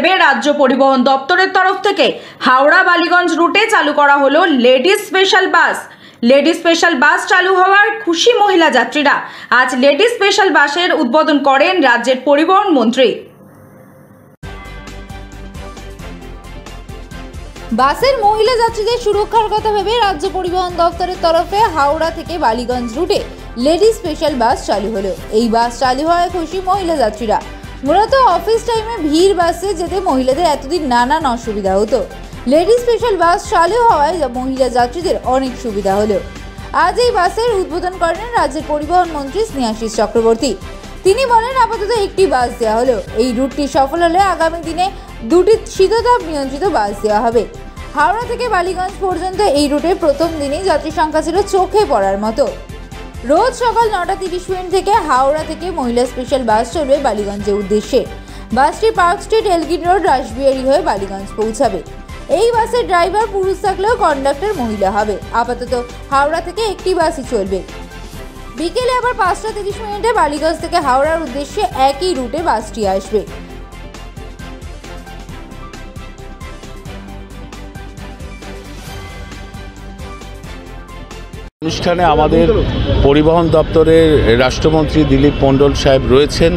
ভেবে রাজ্য পরিবহন দপ্তরের তরফ থেকে হাওড়া বালিগঞ্জ রুটে চালু করা হলো ladies special bus. Ladies special bus চালু হওয়ার খুশি মহিলা যাত্রীরা। আজ লেডিস স্পেশাল বাসের উদ্বোধন করেন রাজ্যের পরিবহন মন্ত্রী। বাসের মহিলা যাত্রীদের সুরক্ষার কথা ভেবে রাজ্য পরিবহন দপ্তরের তরফে হাওড়া থেকে বালিগঞ্জ রুটে লেডিস স্পেশাল বাস চালু হলো। এই বাস চালু হওয়ায় খুশি মহিলা যাত্রীরা। মূলত অফিস টাইমে ভিড় বাসে যেতে মহিলাদের এতদিন নানান অসুবিধা হতো। লেডিস স্পেশাল বাস চালু হওয়ায় মহিলা যাত্রীদের অনেক সুবিধা হলো। আজ এই বাসের উদ্বোধন করেন রাজ্যের পরিবহন মন্ত্রী স্নেহাশিস চক্রবর্তী। তিনি বলেন, আপাতত একটি বাস দেওয়া হলো। এই রুটটি সফল হলে আগামী দিনে দুটি শীততাপ নিয়ন্ত্রিত বাস দেওয়া হবে। হাওড়া থেকে বালিগঞ্জ পর্যন্ত এই রুটের প্রথম দিনেই যাত্রী সংখ্যা ছিল চোখে পড়ার মতো। রোজ সকাল 9:30 থেকে হাওড়া থেকে মহিলা স্পেশাল বাস চলবে বালিগঞ্জের উদ্দেশ্যে। বাসটি park street, Elgin road, Rashbehari হয়ে বালিগঞ্জ পৌঁছাবে। এই বাসের ড্রাইভার পুরুষ থাকলেও কন্ডাক্টর মহিলা হবে। আপাতত হাওড়া থেকে একটি বাসই চলবে। বিকেলে আবার 5:30 বালিগঞ্জ থেকে হাওড়ার উদ্দেশ্যে একই রুটে বাসটি আসবে। অনুষ্ঠানে আমাদের পরিবহন দপ্তরের রাষ্ট্রমন্ত্রী দিলীপ মণ্ডল সাহেব রয়েছেন,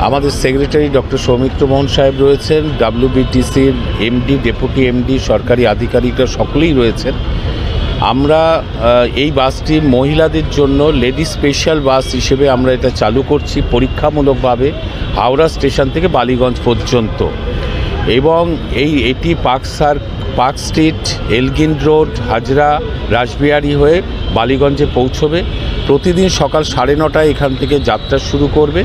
আমাদের সেক্রেটারি ডক্টর সৌমিত্র মোহন সাহেব রয়েছেন, WBTCর এমডি, ডেপুটি এমডি, সরকারি আধিকারিকরা সকলেই রয়েছেন। আমরা এই বাসটি মহিলাদের জন্য লেডি স্পেশাল বাস হিসেবে আমরা এটা চালু করছি পরীক্ষামূলকভাবে হাওড়া স্টেশন থেকে বালিগঞ্জ পর্যন্ত। এবং এটি park street, Elgin road, Hazra, Rashbehari হয়ে বালিগঞ্জে পৌঁছবে। প্রতিদিন সকাল 9:30 এখান থেকে যাত্রা শুরু করবে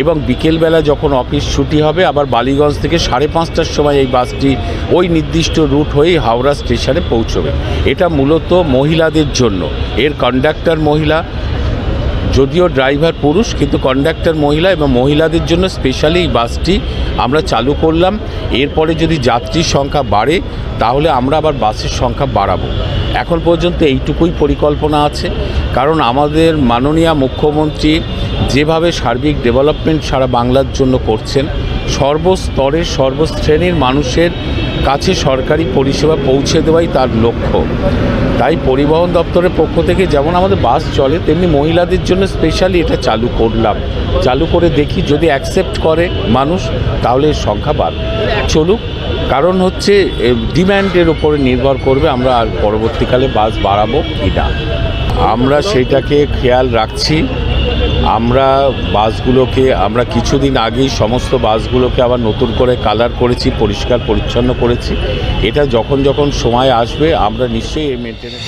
এবং বিকেলবেলা যখন অফিস ছুটি হবে আবার বালিগঞ্জ থেকে 5:30টার সময় এই বাসটি ওই নির্দিষ্ট রুট হয়েই হাওড়া স্টেশনে পৌঁছবে। এটা মূলত মহিলাদের জন্য। এর কন্ডাক্টর মহিলা, যদিও ড্রাইভার পুরুষ, কিন্তু কন্ডাক্টর মহিলা, এবং মহিলাদের জন্য স্পেশালি এই বাসটি আমরা চালু করলাম। এরপরে যদি যাত্রীর সংখ্যা বাড়ে তাহলে আমরা আবার বাসের সংখ্যা বাড়াবো। এখন পর্যন্ত এইটুকুই পরিকল্পনা আছে, কারণ আমাদের মাননীয় মুখ্যমন্ত্রী যেভাবে সার্বিক ডেভেলপমেন্ট সারা বাংলার জন্য করছেন, সর্বস্তরের সর্বশ্রেণীর মানুষের কাছে সরকারি পরিষেবা পৌঁছে দেওয়াই তার লক্ষ্য। তাই পরিবহন দপ্তরের পক্ষ থেকে যেমন আমাদের বাস চলে, তেমনি মহিলাদের জন্য স্পেশালি এটা চালু করলাম। চালু করে দেখি যদি অ্যাকসেপ্ট করে মানুষ তাহলে এর সংখ্যা বাড়বে। চলুক, কারণ হচ্ছে ডিম্যান্ডের উপরে নির্ভর করবে আমরা আর পরবর্তীকালে বাস বাড়াবো কি না। আমরা সেইটাকে খেয়াল রাখছি। আমরা কিছুদিন আগেই সমস্ত বাসগুলোকে আবার নতুন করে কালার করেছি, পরিষ্কার পরিচ্ছন্ন করেছি। এটা যখন সময় আসবে আমরা নিশ্চয়ই এই মেনটেনেন্স